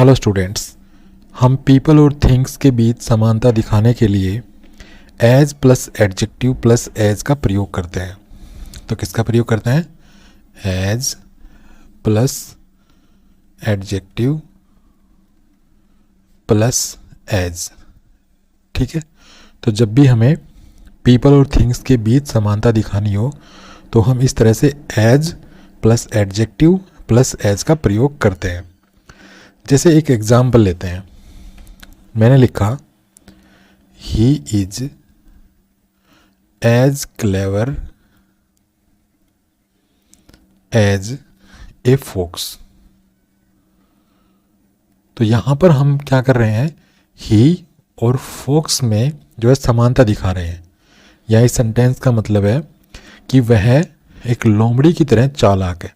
Hello students, हम people और things के बीच समानता दिखाने के लिए as plus adjective plus as का प्रयोग करते हैं। तो किसका प्रयोग करते हैं? As plus adjective plus as. ठीक है, तो जब भी हमें पीपल और थिंग्स के बीच समानता दिखानी हो तो हम इस तरह से as plus adjective plus as का प्रयोग करते हैं। जैसे एक एग्जाम्पल लेते हैं, मैंने लिखा he is as clever as a fox. तो यहाँ पर हम क्या कर रहे हैं, ही और फॉक्स में जो है समानता दिखा रहे हैं। या इस सेंटेंस का मतलब है कि वह एक लोमड़ी की तरह चालाक है।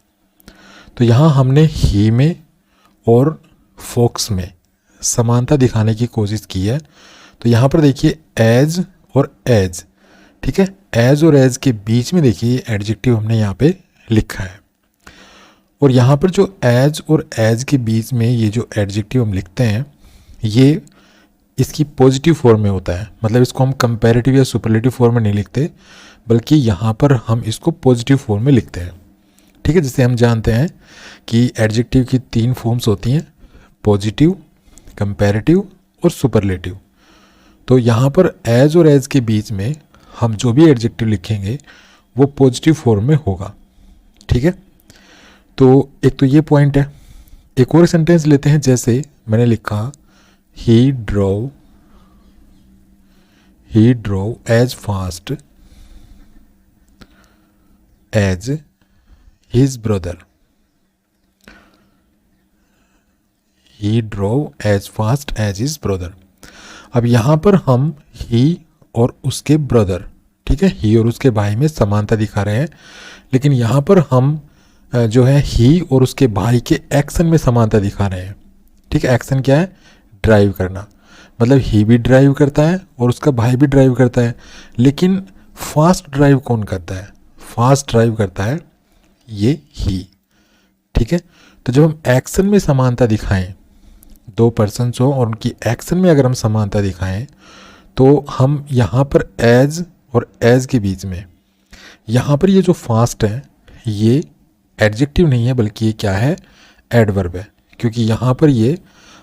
तो यहाँ हमने ही में और फॉक्स में समानता दिखाने की कोशिश की है। तो यहाँ पर देखिए एज और एज, ठीक है, एज और एज के बीच में देखिए एडजेक्टिव हमने यहाँ पे लिखा है। और यहाँ पर जो एज और एज के बीच में ये जो एडजेक्टिव हम लिखते हैं ये इसकी पॉजिटिव फॉर्म में होता है। मतलब इसको हम कंपैरेटिव या सुपरलेटिव फॉर्म में नहीं लिखते, बल्कि यहाँ पर हम इसको पॉजिटिव फॉर्म में लिखते हैं। ठीक है, जैसे हम जानते हैं कि एडजेक्टिव की 3 फॉर्म्स होती हैं, पॉजिटिव, कंपैरेटिव और सुपरलेटिव। तो यहाँ पर एज और एज के बीच में हम जो भी एडजेक्टिव लिखेंगे वो पॉजिटिव फॉर्म में होगा। ठीक है, तो एक तो ये पॉइंट है। एक और सेंटेंस लेते हैं, जैसे मैंने लिखा he drove as fast as his brother. He drove as fast as his brother. अब यहाँ पर हम ही और उसके ब्रदर, ठीक है, ही और उसके भाई में समानता दिखा रहे हैं। लेकिन यहाँ पर हम जो है ही और उसके भाई के एक्शन में समानता दिखा रहे हैं। ठीक है, एक्शन क्या है? ड्राइव करना। मतलब ही भी ड्राइव करता है और उसका भाई भी ड्राइव करता है। लेकिन फास्ट ड्राइव कौन करता है? फास्ट ड्राइव करता है ये ही। ठीक है, तो जब हम एक्शन में समानता दिखाएं, 2 पर्सन्स हो और उनकी एक्शन में अगर हम समानता दिखाएं तो हम यहाँ पर एज और एज के बीच में, यहाँ पर ये जो फास्ट है ये एडजेक्टिव नहीं है, बल्कि ये क्या है? एडवर्ब है। क्योंकि यहाँ पर ये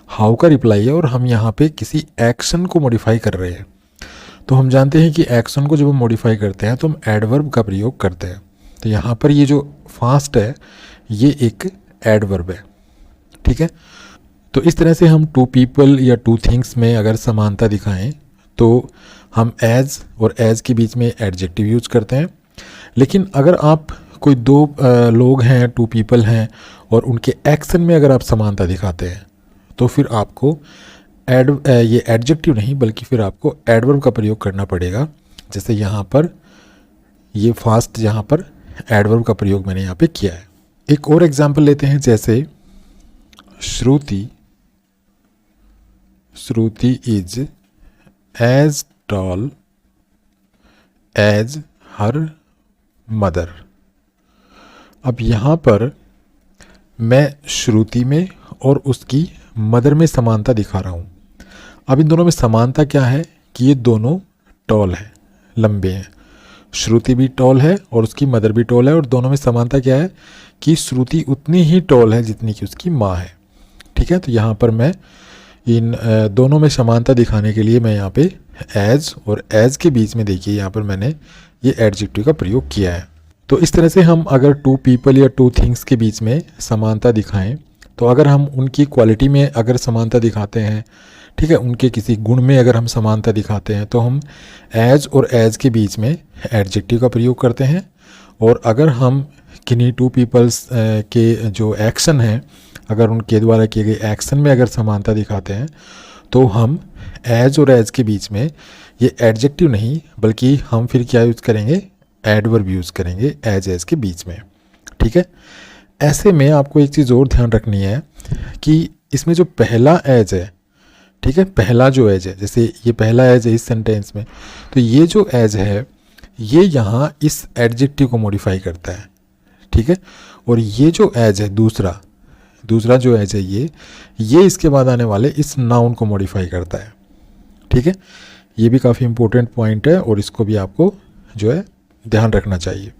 हाउ का रिप्लाई है और हम यहाँ पे किसी एक्शन को मॉडिफाई कर रहे हैं। तो हम जानते हैं कि एक्शन को जब हम मॉडिफाई करते हैं तो हम एडवर्ब का प्रयोग करते हैं। तो यहाँ पर ये जो फास्ट है ये एक एडवर्ब है। ठीक है, तो इस तरह से हम 2 पीपल या 2 थिंग्स में अगर समानता दिखाएं तो हम एज और एज के बीच में एडजेक्टिव यूज करते हैं। लेकिन अगर आप कोई 2 लोग हैं, 2 पीपल हैं और उनके एक्शन में अगर आप समानता दिखाते हैं तो फिर आपको ये एडजेक्टिव नहीं बल्कि फिर आपको एडवर्ब का प्रयोग करना पड़ेगा। जैसे यहाँ पर ये फास्ट, यहाँ पर एडवर्ब का प्रयोग मैंने यहाँ पे किया है। एक और एग्जांपल लेते हैं, जैसे Shruti is as tall as her mother. अब यहाँ पर मैं श्रुति में और उसकी मदर में समानता दिखा रहा हूँ। अब इन दोनों में समानता क्या है कि ये दोनों टॉल है, लंबे हैं। श्रुति भी टॉल है और उसकी मदर भी टॉल है। और दोनों में समानता क्या है कि श्रुति उतनी ही टॉल है जितनी कि उसकी माँ है। ठीक है, तो यहाँ पर मैं इन दोनों में समानता दिखाने के लिए मैं यहाँ पे एज और एज के बीच में देखिए यहाँ पर मैंने ये एडजेक्टिव का प्रयोग किया है। तो इस तरह से हम अगर 2 पीपल या 2 थिंग्स के बीच में समानता दिखाएं तो अगर हम उनकी क्वालिटी में अगर समानता दिखाते हैं, ठीक है, उनके किसी गुण में अगर हम समानता दिखाते हैं तो हम एज और एज के बीच में एडजेक्टिव का प्रयोग करते हैं। और अगर हम किन्हीं 2 पीपल्स के जो एक्शन हैं, अगर उनके द्वारा किए गए एक्शन में अगर समानता दिखाते हैं तो हम एज और एज के बीच में ये एडजेक्टिव नहीं बल्कि हम फिर क्या यूज़ करेंगे? एडवर्ब यूज़ करेंगे एज के बीच में। ठीक है, ऐसे में आपको एक चीज़ और ध्यान रखनी है कि इसमें जो पहला एज है, ठीक है, पहला जो एज है, जैसे ये पहला एज है इस सेंटेंस में, तो ये जो एज है ये यहाँ इस एडजेक्टिव को मॉडिफाई करता है। ठीक है, और ये जो एज है दूसरा, दूसरा जो एज है ये इसके बाद आने वाले इस नाउन को मॉडिफाई करता है। ठीक है, ये भी काफ़ी इंपॉर्टेंट पॉइंट है और इसको भी आपको जो है ध्यान रखना चाहिए।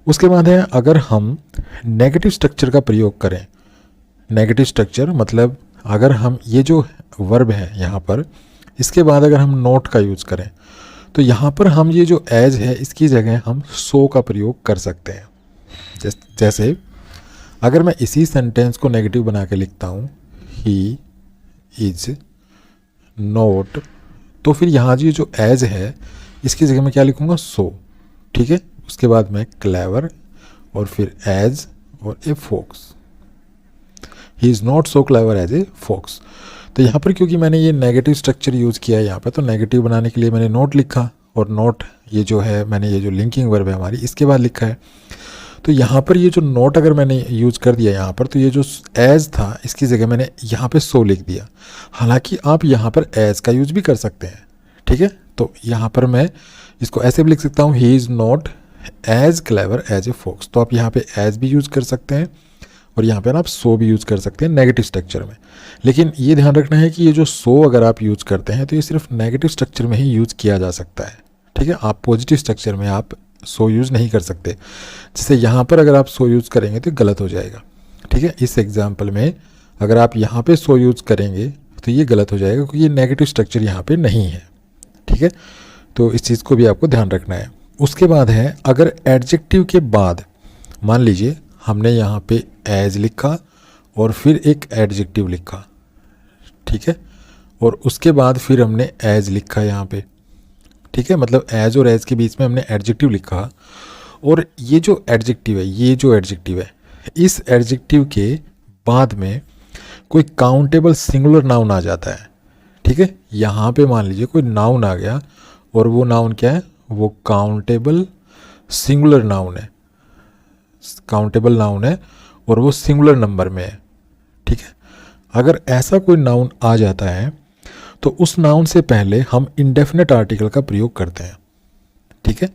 उसके बाद है अगर हम नेगेटिव स्ट्रक्चर का प्रयोग करें, नेगेटिव स्ट्रक्चर मतलब अगर हम ये जो वर्ब है यहाँ पर इसके बाद अगर हम नॉट का यूज़ करें तो यहाँ पर हम ये जो एज है इसकी जगह हम सो का प्रयोग कर सकते हैं। जैसे अगर मैं इसी सेंटेंस को नेगेटिव बना के लिखता हूँ ही इज नॉट, तो फिर यहाँ ये जो एज है इसकी जगह मैं क्या लिखूँगा सो। ठीक है, उसके बाद मैं क्लेवर और फिर एज और a fox, he is not so clever as a fox. तो यहाँ पर क्योंकि मैंने ये नेगेटिव स्ट्रक्चर यूज़ किया है यहाँ पर, तो नेगेटिव बनाने के लिए मैंने नोट लिखा और नोट ये जो है मैंने ये जो लिंकिंग वर्ब है हमारी इसके बाद लिखा है। तो यहाँ पर ये जो नोट अगर मैंने यूज़ कर दिया यहाँ पर, तो ये जो एज था इसकी जगह मैंने यहाँ पे सो लिख दिया। हालांकि आप यहाँ पर एज का यूज़ भी कर सकते हैं। ठीक है, तो यहाँ पर मैं इसको ऐसे भी लिख सकता हूँ he is not as clever as a fox. तो आप यहाँ पे एज भी यूज़ कर सकते हैं और यहाँ पर आप सो भी यूज़ कर सकते हैं नेगेटिव स्ट्रक्चर में। लेकिन ये ध्यान रखना है कि ये जो सो अगर आप यूज़ करते हैं तो ये सिर्फ नेगेटिव स्ट्रक्चर में ही यूज़ किया जा सकता है। ठीक है, आप पॉजिटिव स्ट्रक्चर में आप सो यूज़ नहीं कर सकते। जैसे यहाँ पर अगर आप सो यूज़ करेंगे तो गलत हो जाएगा। ठीक है, इस एग्जाम्पल में अगर आप यहाँ पे सो यूज़ करेंगे तो ये गलत हो जाएगा क्योंकि ये नेगेटिव स्ट्रक्चर यहाँ पे नहीं है। ठीक है, तो इस चीज़ को भी आपको ध्यान रखना है। उसके बाद है अगर एडजेक्टिव के बाद मान लीजिए हमने यहाँ पे एज लिखा और फिर एक एडजेक्टिव लिखा। ठीक है, और उसके बाद फिर हमने एज लिखा यहाँ पे। ठीक है, मतलब एज और एज के बीच में हमने एडजेक्टिव लिखा और ये जो एडजेक्टिव है इस एडजेक्टिव के बाद में कोई काउंटेबल सिंगुलर नाउन आ जाता है। ठीक है, यहाँ पे मान लीजिए कोई नाउन आ गया और वो नाउन क्या है, वो काउंटेबल सिंगुलर नाउन है, काउंटेबल नाउन है और वो सिंगुलर नंबर में है। ठीक है, अगर ऐसा कोई नाउन आ जाता है तो उस नाउन से पहले हम इंडेफिनेट आर्टिकल का प्रयोग करते हैं। ठीक है,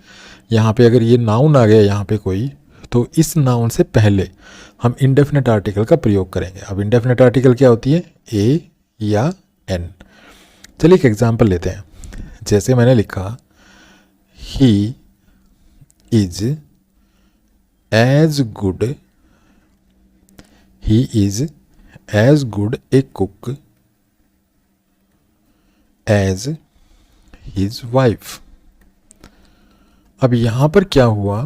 यहाँ पे अगर ये नाउन आ गया यहाँ पे कोई, तो इस नाउन से पहले हम इंडेफिनेट आर्टिकल का प्रयोग करेंगे। अब इंडेफिनेट आर्टिकल क्या होती है, ए या एन। चलिए एक एग्जांपल लेते हैं। जैसे मैंने लिखा he is as good, he is as good a cook as his wife. अब यहाँ पर क्या हुआ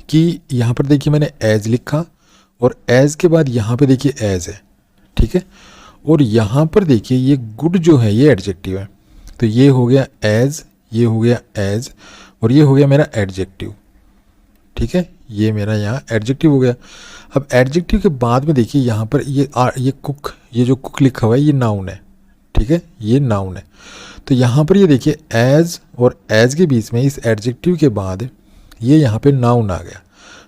कि यहाँ पर देखिए मैंने एज लिखा और एज के बाद यहाँ पे देखिए एज है। ठीक है, और यहाँ पर देखिए ये गुड जो है ये एडजेक्टिव है, तो ये हो गया एज, ये हो गया एज और ये हो गया मेरा एडजेक्टिव। ठीक है, ये मेरा यहाँ एडजेक्टिव हो गया। अब एडजेक्टिव के बाद में देखिए यहाँ पर ये कुक, ये जो कुक लिखा हुआ है ये नाउन है। ठीक है, ये नाउन है। तो यहाँ पर ये देखिए एज और एज के बीच में इस एडजेक्टिव के बाद ये यहाँ पे नाउन आ गया।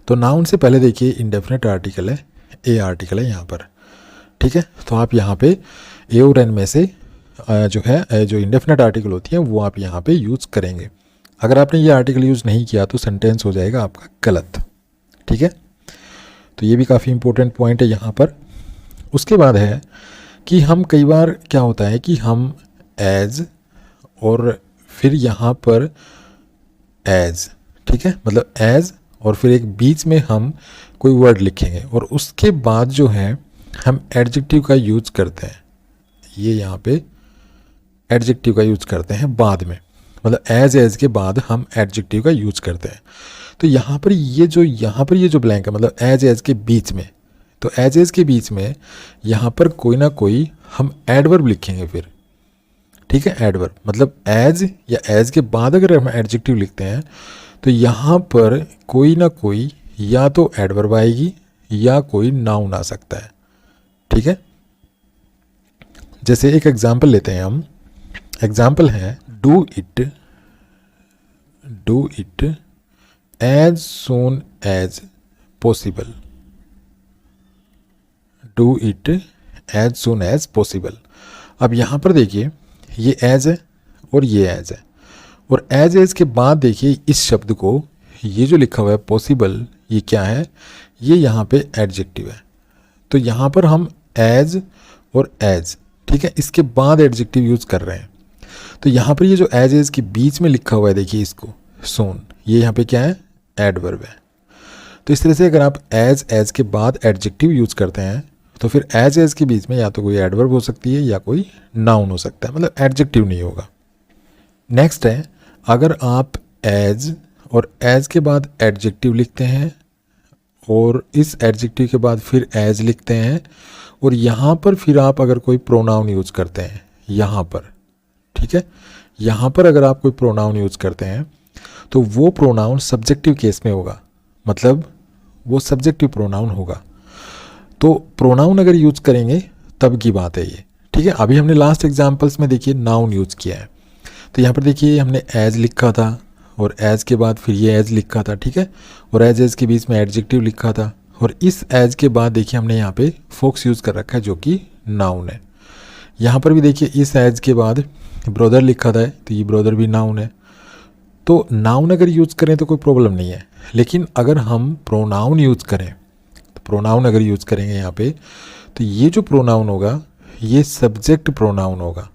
तो नाउन से पहले देखिए इंडेफिनेट आर्टिकल है, ए आर्टिकल है यहाँ पर। ठीक है, तो आप यहाँ पे ए और एन में से जो है जो इंडेफिनेट आर्टिकल होती है वो आप यहाँ पे यूज़ करेंगे। अगर आपने ये आर्टिकल यूज़ नहीं किया तो सेंटेंस हो जाएगा आपका गलत। ठीक है, तो ये भी काफ़ी इंपॉर्टेंट पॉइंट है यहाँ पर। उसके बाद है कि हम कई बार क्या होता है कि हम एज और फिर यहाँ पर एज, ठीक है, मतलब एज और फिर एक बीच में हम कोई वर्ड लिखेंगे और उसके बाद जो है हम एडजेक्टिव का यूज़ करते हैं। ये यहाँ पे एडजेक्टिव का यूज़ करते हैं बाद में, मतलब एज के बाद हम एडजेक्टिव का यूज़ करते हैं। तो यहाँ पर ये जो ब्लैंक है मतलब एज के बीच में, तो एज के बीच में यहाँ पर कोई ना कोई हम एडवर्ब लिखेंगे फिर। ठीक है, एडवर्ब मतलब एज या एज के बाद अगर हम एडजेक्टिव लिखते हैं तो यहाँ पर कोई ना कोई या तो एडवर्ब आएगी या कोई नाउन आ सकता है। ठीक है, जैसे एक एग्जाम्पल लेते हैं हम। एग्जाम्पल है do it as soon as possible. Do it as soon as possible. अब यहाँ पर देखिए ये एज है और ये एज है और एज के बाद देखिए इस शब्द को, ये जो लिखा हुआ है पॉसिबल, ये क्या है, ये यहाँ पे एडजेक्टिव है। तो यहाँ पर हम एज और एज, ठीक है, इसके बाद एडजेक्टिव यूज़ कर रहे हैं। तो यहाँ पर ये जो एज के बीच में लिखा हुआ है, देखिए इसको सोन, ये यहाँ पे क्या है, एडवर्ब है। तो इस तरह से अगर आप एज के बाद एडजेक्टिव यूज़ करते हैं तो फिर एज के बीच में या तो कोई एडवर्ब हो सकती है या कोई नाउन हो सकता है, मतलब एडजेक्टिव नहीं होगा। नेक्स्ट है, अगर आप एज और एज के बाद एडजेक्टिव लिखते हैं और इस एडजेक्टिव के बाद फिर एज लिखते हैं और यहाँ पर फिर आप अगर कोई प्रोनाउन यूज़ करते हैं यहाँ पर, ठीक है, यहाँ पर अगर आप कोई प्रोनाउन यूज़ करते हैं तो वो प्रोनाउन सब्जेक्टिव केस में होगा, मतलब वो सब्जेक्टिव प्रोनाउन होगा। तो प्रोनाउन अगर यूज़ करेंगे तब की बात है ये, ठीक है। अभी हमने लास्ट एग्जांपल्स में देखिए नाउन यूज़ किया है, तो यहाँ पर देखिए हमने एज लिखा था और एज के बाद फिर ये एज लिखा था, ठीक है, और एज के बीच में एडजेक्टिव लिखा था और इस एज के बाद देखिए हमने यहाँ पे फोक्स यूज़ कर रखा है जो कि नाउन है। यहाँ पर भी देखिए इस एज के बाद ब्रदर लिखा था, तो ये ब्रदर भी नाउन है। तो नाउन अगर यूज़ करें तो कोई प्रॉब्लम नहीं है, लेकिन अगर हम प्रोनाउन यूज़ करें, तो प्रोनाउन अगर यूज़ करेंगे यहाँ पे, तो ये जो प्रोनाउन होगा ये सब्जेक्ट प्रोनाउन होगा,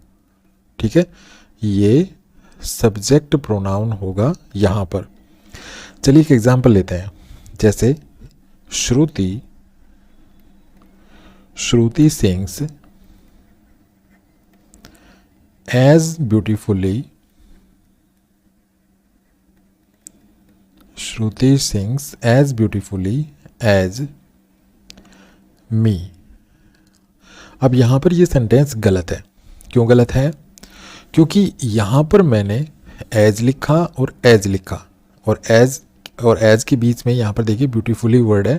ठीक है, ये सब्जेक्ट प्रोनाउन होगा यहाँ पर। चलिए एक एग्जांपल लेते हैं, जैसे श्रुति, श्रुति सिंग्स एज ब्यूटीफुली, श्रुति सिंग्स एज ब्यूटीफुली एज मी। अब यहाँ पर ये सेंटेंस गलत है। क्यों गलत है? क्योंकि यहाँ पर मैंने एज लिखा और एज लिखा और एज के बीच में यहाँ पर देखिए ब्यूटीफुली वर्ड है,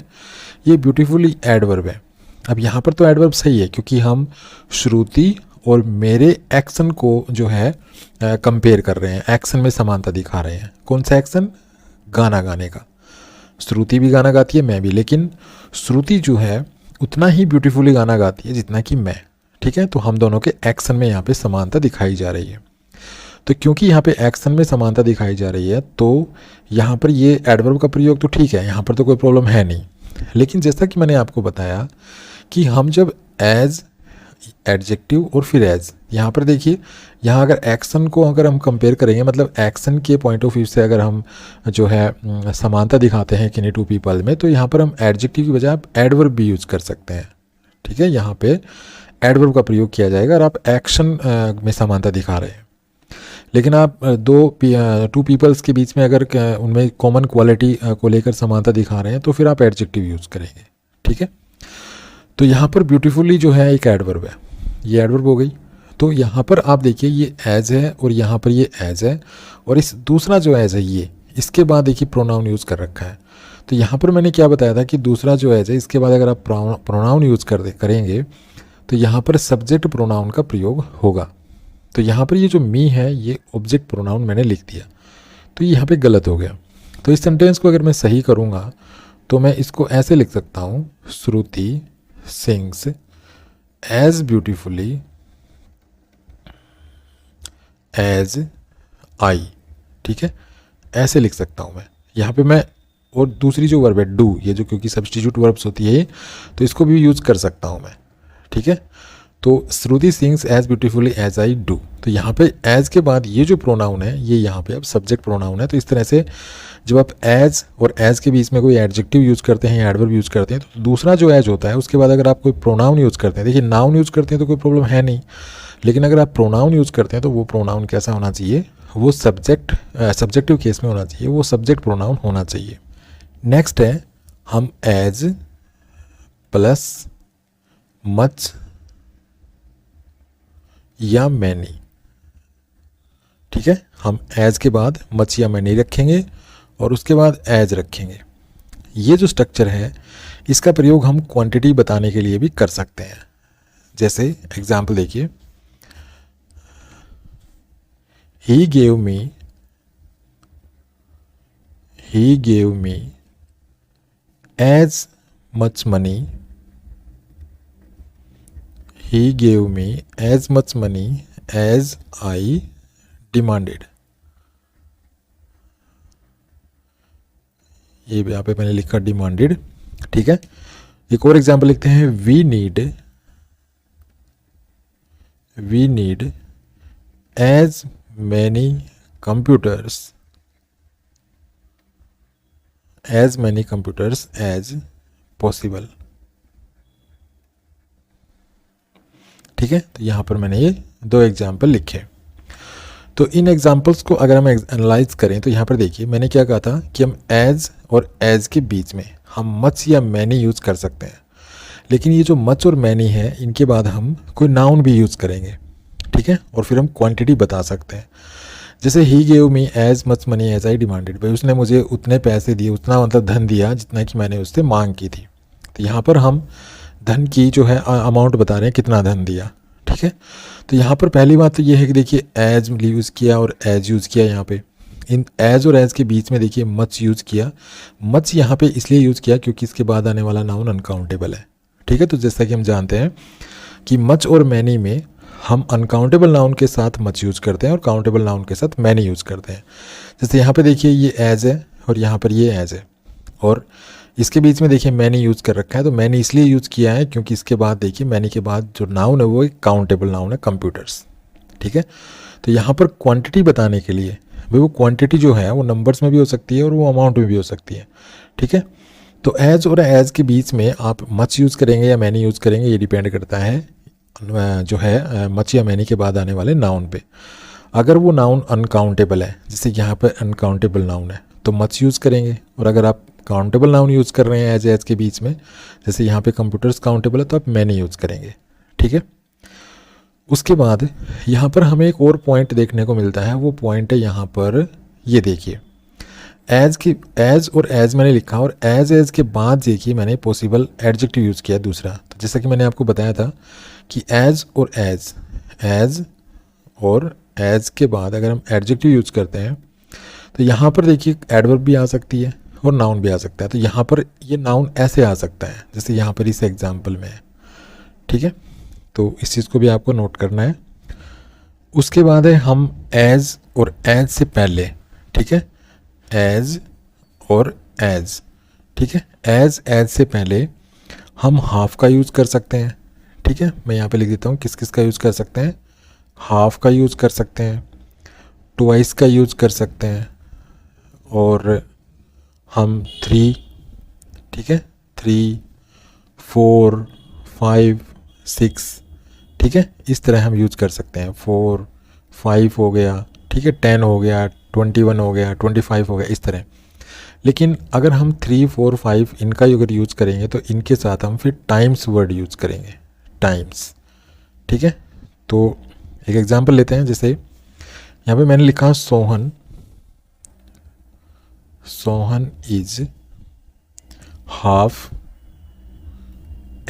ये ब्यूटीफुली एडवर्ब है। अब यहाँ पर तो एडवर्ब सही है क्योंकि हम श्रुति और मेरे एक्शन को जो है कंपेयर कर रहे हैं, एक्शन में समानता दिखा रहे हैं। कौन सा एक्शन? गाना गाने का। श्रुति भी गाना गाती है, मैं भी, लेकिन श्रुति जो है उतना ही ब्यूटीफुली गाना गाती है जितना कि मैं, ठीक है। तो हम दोनों के एक्शन में यहाँ पे समानता दिखाई जा रही है। तो क्योंकि यहाँ पे एक्शन में समानता दिखाई जा रही है तो यहाँ पर ये एडवर्ब का प्रयोग तो ठीक है, यहाँ पर तो कोई प्रॉब्लम है नहीं। लेकिन जैसा कि मैंने आपको बताया कि हम जब एज, एडजेक्टिव और फिर एज, यहाँ पर देखिए, यहाँ अगर एक्शन को अगर हम कंपेयर करेंगे, मतलब एक्शन के पॉइंट ऑफ व्यू से अगर हम जो है समानता दिखाते हैं किन्हीं टू पीपल में, तो यहाँ पर हम एडजेक्टिव की बजाय आप एडवर्ब भी यूज़ कर सकते हैं, ठीक है। यहाँ पे एडवर्ब का प्रयोग किया जाएगा और आप एक्शन में समानता दिखा रहे हैं। लेकिन आप टू पीपल्स के बीच में अगर उनमें कॉमन क्वालिटी को लेकर समानता दिखा रहे हैं तो फिर आप एडजेक्टिव यूज़ करेंगे, ठीक है। तो यहाँ पर ब्यूटीफुली जो है एक एडवर्ब है, ये एडवर्ब हो गई। तो यहाँ पर आप देखिए ये एज है और यहाँ पर ये एज है और इस दूसरा जो एज है ये, इसके बाद देखिए प्रोनाउन यूज़ कर रखा है। तो यहाँ पर मैंने क्या बताया था कि दूसरा जो एज है इसके बाद अगर आप प्रोनाउन यूज़ करेंगे तो यहाँ पर सब्जेक्ट प्रोनाउन का प्रयोग होगा। तो यहाँ पर ये जो मी है ये ऑब्जेक्ट प्रोनाउन मैंने लिख दिया, तो यहाँ पे गलत हो गया। तो इस सेंटेंस को अगर मैं सही करूँगा तो मैं इसको ऐसे लिख सकता हूँ, Shruti sings as beautifully as I, ठीक है, ऐसे लिख सकता हूँ मैं यहाँ पे मैं। और दूसरी जो वर्ब है डू, ये जो क्योंकि सब्स्टिट्यूट वर्ब्स होती है तो इसको भी यूज़ कर सकता हूँ मैं, ठीक है। तो Shruti sings as beautifully as I do, तो यहाँ पे एज के बाद ये जो प्रोनाउन है ये यहाँ पे अब सब्जेक्ट प्रोनाउन है। तो इस तरह से जब आप एज और एज के बीच में कोई एडजेक्टिव यूज़ करते हैं, एडवर्ब यूज़ करते हैं, तो दूसरा जो एज होता है उसके बाद अगर आप कोई प्रोनाउन यूज़ करते हैं, देखिए नाउन यूज़ करते हैं तो कोई प्रॉब्लम है नहीं, लेकिन अगर आप प्रोनाउन यूज़ करते हैं तो वो प्रोनाउन कैसा होना चाहिए? वो सब्जेक्टिव केस में होना चाहिए, वो सब्जेक्ट प्रोनाउन होना चाहिए। नेक्स्ट है हम एज प्लस मच या मैनी, ठीक है, हम एज के बाद मच या मैनी रखेंगे और उसके बाद एज रखेंगे। ये जो स्ट्रक्चर है इसका प्रयोग हम क्वांटिटी बताने के लिए भी कर सकते हैं। जैसे एग्जांपल देखिए, he gave me as much money, he gave me as much money as I demanded। ये यहाँ पे मैंने लिखा डिमांडेड, ठीक है। एक और एग्जाम्पल लिखते हैं, we need as many computers as possible. ठीक है, तो यहाँ पर मैंने ये दो एग्जाम्पल लिखे। तो इन एग्जाम्पल्स को अगर हम एनालाइज करें तो यहाँ पर देखिए मैंने क्या कहा था कि हम एज और एज के बीच में हम मच या मैनी यूज़ कर सकते हैं, लेकिन ये जो मच और मैनी है इनके बाद हम कोई नाउन भी यूज़ करेंगे। ठीक है, और फिर हम क्वांटिटी बता सकते हैं। जैसे he gave me as much money as I demanded, भाई उसने मुझे उतने पैसे दिए, उतना मतलब धन दिया जितना कि मैंने उससे मांग की थी। तो यहाँ पर हम धन की जो है अमाउंट बता रहे हैं, कितना धन दिया। ठीक है, तो यहाँ पर पहली बात तो ये है कि देखिए एज यूज़ किया और एज यूज़ किया। यहाँ पे इन एज और एज के बीच में देखिए मच यूज़ किया। मच यहाँ पे इसलिए यूज़ किया क्योंकि इसके बाद आने वाला नाउन अनकाउंटेबल है। ठीक है, तो जैसा कि हम जानते हैं कि मच और मैनी में हम अनकाउंटेबल नाउन के साथ मच यूज़ करते हैं और काउंटेबल नाउन के साथ मैनी यूज़ करते हैं। जैसे यहाँ पे देखिए ये एज है और यहाँ पर ये एज है, और इसके बीच में देखिए मैंने यूज़ कर रखा है। तो मैंने इसलिए यूज़ किया है क्योंकि इसके बाद देखिए मैंने के बाद जो नाउन है वो एक काउंटेबल नाउन है, कंप्यूटर्स। ठीक है, तो यहाँ पर क्वांटिटी बताने के लिए भाई वो क्वांटिटी जो है वो नंबर्स में भी हो सकती है और वो अमाउंट में भी हो सकती है। ठीक है, तो एज और एज के बीच में आप मच यूज़ करेंगे या मैनी यूज़ करेंगे, ये डिपेंड करता है जो है मच या मैनी के बाद आने वाले नाउन पे। अगर वो नाउन अनकाउंटेबल है, जैसे यहाँ पर अनकाउंटेबल नाउन है, तो मच यूज़ करेंगे। और अगर आप काउंटेबल नाउन यूज़ कर रहे हैं एज के बीच में, जैसे यहाँ पे कंप्यूटर्स काउंटेबल है, तो आप मैनी यूज़ करेंगे। ठीक है, उसके बाद यहाँ पर हमें एक और पॉइंट देखने को मिलता है। वो पॉइंट है यहाँ पर, ये देखिए एज और एज मैंने लिखा और एज के बाद देखिए मैंने पॉसिबल एडजेक्टिव यूज़ किया दूसरा। तो जैसा कि मैंने आपको बताया था कि एज और एज के बाद अगर हम एडजेक्टिव यूज़ करते हैं तो यहाँ पर देखिए एडवर्ब भी आ सकती है और नाउन भी आ सकता है। तो यहाँ पर ये नाउन ऐसे आ सकता है जैसे यहाँ पर इस एग्जाम्पल में है। ठीक है, तो इस चीज़ को भी आपको नोट करना है। उसके बाद है हम एज और एज से पहले, ठीक है, एज और एज, ठीक है, एज से पहले हम हाफ का यूज़ कर सकते हैं। ठीक है, मैं यहाँ पे लिख देता हूँ किस किस का यूज़ कर सकते हैं। हाफ का यूज़ कर सकते हैं, ट्वाइस का यूज़ कर सकते हैं, और हम 3, ठीक है, 3, 4, 5, 6, ठीक है, इस तरह हम यूज़ कर सकते हैं। 4, 5 हो गया, ठीक है, 10 हो गया, 21 हो गया, 25 हो गया, इस तरह। लेकिन अगर हम 3, 4, 5 इनका अगर यूज़ करेंगे तो इनके साथ हम फिर टाइम्स वर्ड यूज़ करेंगे, टाइम्स। ठीक है, तो एक एग्जांपल लेते हैं। जैसे यहाँ पे मैंने लिखा Sohan is half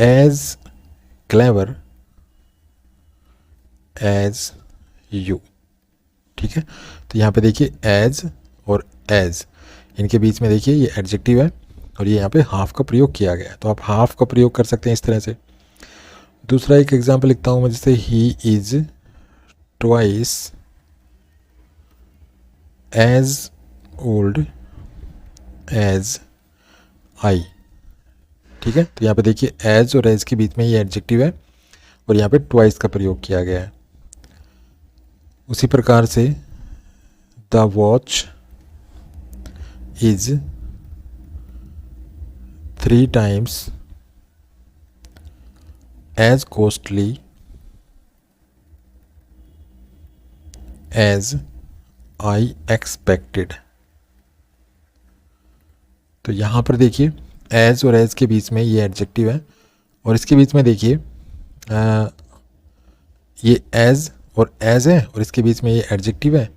as clever as you. ठीक है, तो यहाँ पे देखिए एज और एज इनके बीच में देखिए ये एडजेक्टिव है और ये यहाँ पे हाफ का प्रयोग किया गया है। तो आप हाफ का प्रयोग कर सकते हैं इस तरह से। दूसरा एक एग्जांपल लिखता हूँ मैं, जैसे he is twice as old as I. ठीक है, तो यहाँ पे देखिए एज और एज के बीच में ये एडजेक्टिव है और यहाँ पे ट्वाइस का प्रयोग किया गया है। उसी प्रकार से the watch is 3 times as costly as I expected। तो यहाँ पर देखिए एज और एज के बीच में ये एडजेक्टिव है और इसके बीच में देखिए ये एज और एज है और इसके बीच में ये एडजेक्टिव है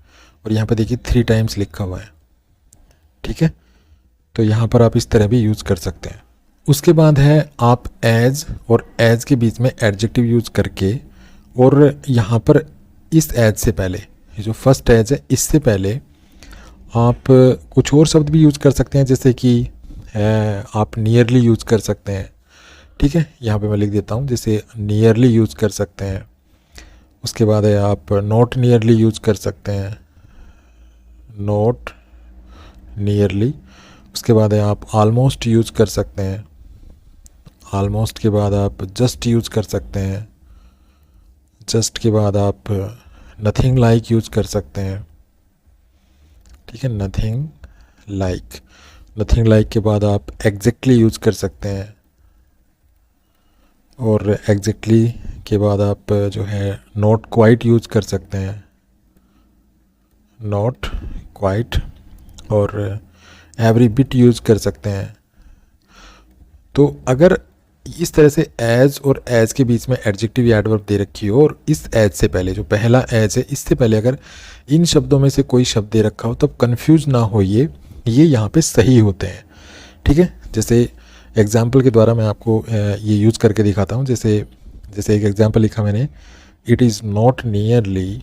और यहाँ पर देखिए 3 times लिखा हुआ है। ठीक है, तो यहाँ पर आप इस तरह भी यूज़ कर सकते हैं। उसके बाद है आप एज और एज के बीच में एडजेक्टिव यूज़ करके, और यहाँ पर इस एज से पहले, ये जो फर्स्ट एज है इससे पहले आप कुछ और शब्द भी यूज़ कर सकते हैं, जैसे कि आप नियरली यूज़ कर सकते हैं। ठीक है, यहाँ पे मैं लिख देता हूँ, जैसे नियरली यूज़ कर सकते हैं। उसके बाद है आप नॉट नियरली यूज़ कर सकते हैं, नॉट नियरली। उसके बाद है आप ऑलमोस्ट यूज़ कर सकते हैं, ऑलमोस्ट के बाद आप जस्ट यूज़ कर सकते हैं, जस्ट के बाद आप नथिंग लाइक यूज़ कर सकते हैं, ठीक है, नथिंग लाइक। नथिंग लाइक के बाद आप एग्जैक्टली यूज़ कर सकते हैं, और एग्जैक्टली के बाद आप जो है नॉट क्वाइट यूज़ कर सकते हैं, नॉट क्वाइट, और एवरी बिट यूज़ कर सकते हैं। तो अगर इस तरह से एज और एज के बीच में एडजेक्टिव या एडवर्ब दे रखी हो, और इस एज से पहले जो पहला एज है इससे पहले अगर इन शब्दों में से कोई शब्द दे रखा हो, तब कंफ्यूज ना होइए, ये यहाँ पे सही होते हैं, ठीक है। जैसे एग्जाम्पल के द्वारा मैं आपको ये यूज़ करके दिखाता हूँ। जैसे एक एग्जाम्पल लिखा मैंने, it is not nearly,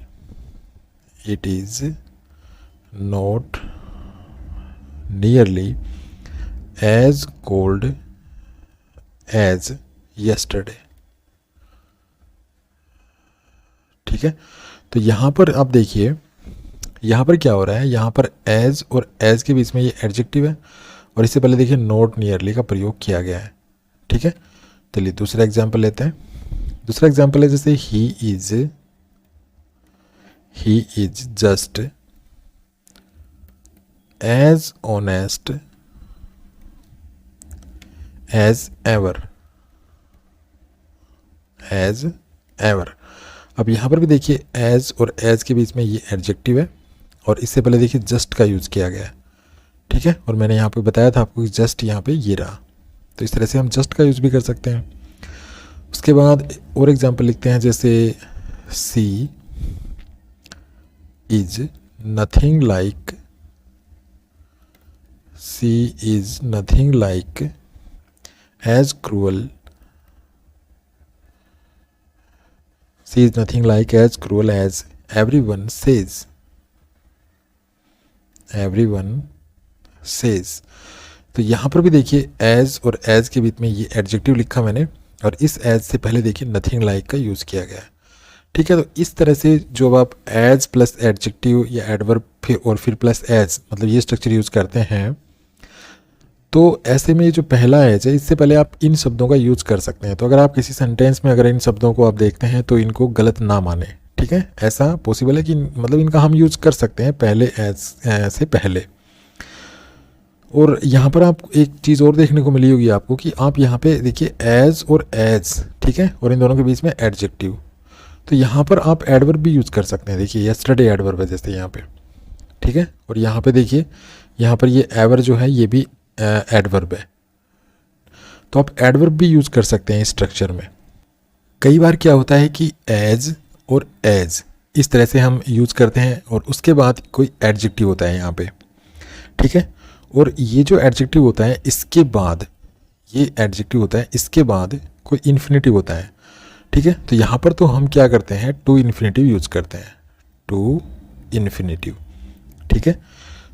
it is not nearly as cold as yesterday, ठीक है। तो यहाँ पर आप देखिए, यहाँ पर क्या हो रहा है, यहाँ पर एज और एज के बीच में ये एडजेक्टिव है, और इससे पहले देखिए नॉट नियरली का प्रयोग किया गया है, ठीक है। चलिए दूसरा एग्जाम्पल लेते हैं। दूसरा एग्जाम्पल है जैसे he is just as honest as ever, as ever. अब यहाँ पर भी देखिए एज और एज के बीच में ये एडजेक्टिव है, और इससे पहले देखिए जस्ट का यूज़ किया गया है, ठीक है। और मैंने यहाँ पे बताया था आपको कि जस्ट यहाँ पे ये रहा, तो इस तरह से हम जस्ट का यूज़ भी कर सकते हैं। उसके बाद और एग्जांपल लिखते हैं, जैसे she is nothing like, she is nothing like as cruel, she is nothing like as cruel as everyone says, everyone says. तो यहाँ पर भी देखिए एज और एज के बीच में ये एडजेक्टिव लिखा मैंने, और इस एज से पहले देखिए नथिंग लाइक का यूज़ किया गया है, ठीक है। तो इस तरह से जो आप एज प्लस एडजेक्टिव या एडवर्ब और फिर प्लस एज, मतलब ये स्ट्रक्चर यूज़ करते हैं, तो ऐसे में जो पहला एज है इससे पहले आप इन शब्दों का यूज़ कर सकते हैं। तो अगर आप किसी सेंटेंस में अगर इन शब्दों को आप देखते हैं तो इनको गलत ना माने, ठीक है। ऐसा पॉसिबल है कि मतलब इनका हम यूज़ कर सकते हैं पहले एज से पहले। और यहाँ पर आप एक चीज़ और देखने को मिली होगी आपको कि आप यहाँ पे देखिए एज और एज, ठीक है, और इन दोनों के बीच में एडजेक्टिव, तो यहाँ पर आप एडवर्ब भी यूज़ कर सकते हैं। देखिए यस्टरडे एडवर्ब है जैसे यहाँ पे, ठीक है। और यहाँ पे देखिए, यहाँ पर ये एवर जो है ये भी एडवर्ब है, तो आप एडवर्ब भी यूज़ कर सकते हैं इस स्ट्रक्चर में। कई बार क्या होता है कि एज और एज इस तरह से हम यूज़ करते हैं, और उसके बाद कोई एडजेक्टिव होता है यहाँ पे, ठीक है। और ये जो एडजेक्टिव होता है इसके बाद, ये एडजेक्टिव होता है इसके बाद कोई इन्फिनेटिव होता है, ठीक है। तो यहाँ पर तो हम क्या करते हैं, टू इन्फिनेटिव यूज़ करते हैं, टू इन्फिनेटिव, ठीक है।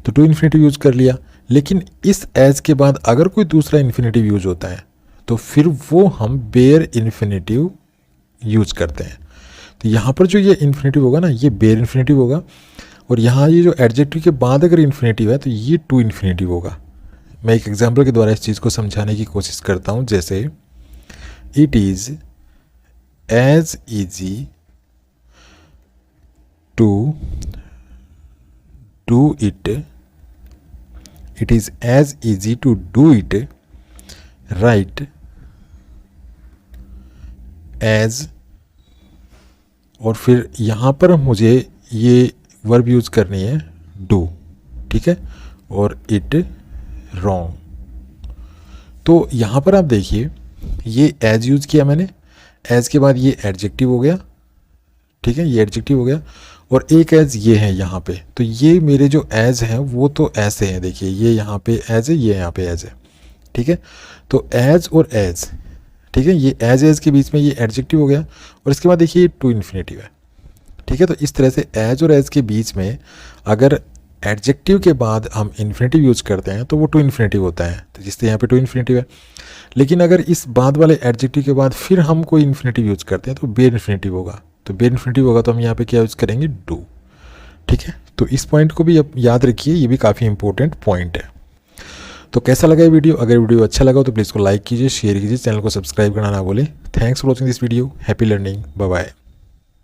तो टू इन्फिनेटिव यूज़ कर लिया, लेकिन इस एज के बाद अगर कोई दूसरा इन्फिनेटिव यूज होता है तो फिर वो हम बेयर इन्फिनेटिव यूज करते हैं। तो यहाँ पर जो ये इन्फिनेटिव होगा ना, ये बेयर इन्फिनेटिव होगा, और यहाँ ये जो एडजेक्टिव के बाद अगर इन्फिनेटिव है तो ये टू इन्फिनेटिव होगा। मैं एक एग्जांपल के द्वारा इस चीज़ को समझाने की कोशिश करता हूँ। जैसे it is as easy to do it, it is as easy to do it right as, और फिर यहाँ पर मुझे ये वर्ब यूज़ करनी है डू, ठीक है, और इट रॉन्ग। तो यहाँ पर आप देखिए ये एज यूज़ किया मैंने, एज के बाद ये एडजेक्टिव हो गया, ठीक है, ये एडजेक्टिव हो गया, और एक एज ये है यहाँ पे। तो ये मेरे जो एज हैं वो तो ऐसे हैं, देखिए ये यहाँ पे एज है, ये यहाँ पे एज है, ठीक है। तो एज और एज, ठीक है, ये एज के बीच में ये एडजेक्टिव हो गया, और इसके बाद देखिए ये टू इन्फिनेटिव है, ठीक है। तो इस तरह से एज और एज के बीच में अगर एडजेक्टिव के बाद हम इन्फिनेटिव यूज़ करते हैं तो वो टू इन्फिनेटिव होता है, तो जिससे यहाँ पे टू इन्फिनेटिव है। लेकिन अगर इस बाद वाले एडजेक्टिव के बाद फिर हम कोई इन्फिनेटिव यूज़ करते हैं तो बेयर इन्फिनेटिव होगा। तो बेयर इन्फिनेटिव होगा तो हम यहाँ पे क्या यूज़ करेंगे, डू, ठीक है। तो इस पॉइंट को भी अब याद रखिए, ये भी काफ़ी इंपॉर्टेंट पॉइंट है। तो कैसा लगा ये वीडियो? अगर वीडियो अच्छा लगा तो प्लीज़ को लाइक कीजिए, शेयर कीजिए, चैनल को सब्सक्राइब करना ना भूलें। Thanks for watching this video. Happy learning. Bye bye.